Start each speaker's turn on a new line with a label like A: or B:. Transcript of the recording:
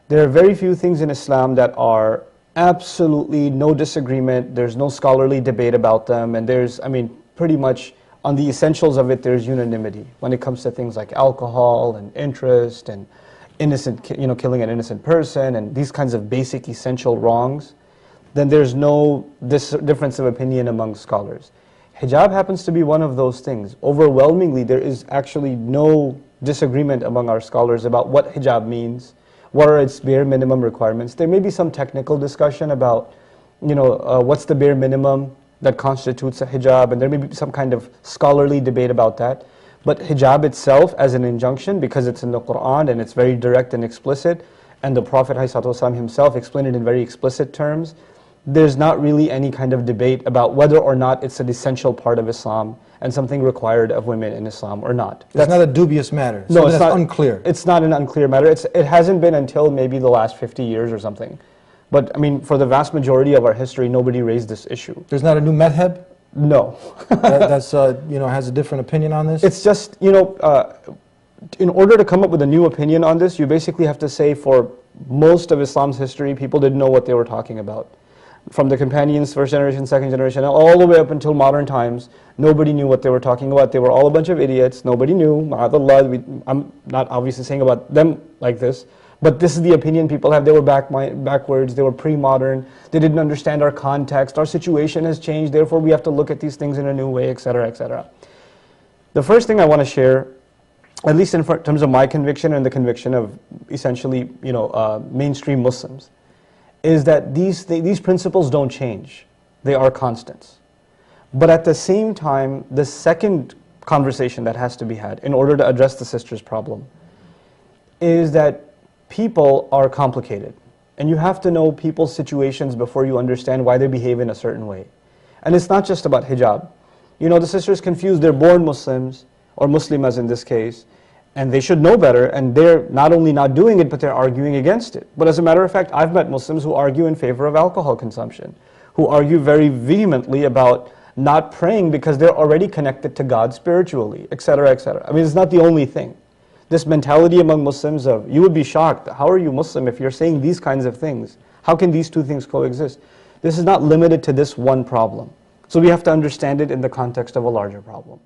A: There are very few things in Islam that are absolutely no disagreement, there's no scholarly debate about them, and there's, I mean, pretty much on the essentials of it, there's unanimity when it comes to things like alcohol and interest and killing an innocent person and these kinds of basic essential wrongs. Then there's no difference of opinion among scholars. Hijab happens to be one of those things. Overwhelmingly, there is actually no disagreement among our scholars about what hijab means, what are its bare minimum requirements. There may be some technical discussion about, what's the bare minimum that constitutes a hijab, and there may be some kind of scholarly debate about that. But hijab itself as an injunction, because it's in the Qur'an and it's very direct and explicit, and the Prophet ﷺ himself explained it in very explicit terms, there's not really any kind of debate about whether or not it's an essential part of Islam and something required of women in Islam or not.
B: That's not a dubious matter.
A: No, it's
B: not
A: unclear. It's not an unclear matter. It hasn't been until maybe the last 50 years or something. But I mean, for the vast majority of our history, nobody raised this issue.
B: There's not a new madhab?
A: No.
B: That's has a different opinion on this?
A: It's just, in order to come up with a new opinion on this, you basically have to say for most of Islam's history, people didn't know what they were talking about. From the companions, first generation, second generation, all the way up until modern times, nobody knew what they were talking about. They were all a bunch of idiots. Nobody knew. Ma'adallah, I'm not obviously saying about them like this, but this is the opinion people have. They were backwards. They were pre-modern. They didn't understand our context. Our situation has changed. Therefore, we have to look at these things in a new way, etc., etc. The first thing I want to share, at least in terms of my conviction and the conviction of essentially, mainstream Muslims, is that these principles don't change. They are constants. But at the same time, the second conversation that has to be had in order to address the sister's problem is that people are complicated. And you have to know people's situations before you understand why they behave in a certain way. And it's not just about hijab. The sister's confused. They're born Muslims, or Muslimas in this case, and they should know better, and they're not only not doing it, but they're arguing against it. But as a matter of fact, I've met Muslims who argue in favor of alcohol consumption, who argue very vehemently about not praying because they're already connected to God spiritually, etc., etc. I mean, it's not the only thing. This mentality among Muslims of, you would be shocked, how are you Muslim if you're saying these kinds of things? How can these two things coexist? This is not limited to this one problem. So we have to understand it in the context of a larger problem.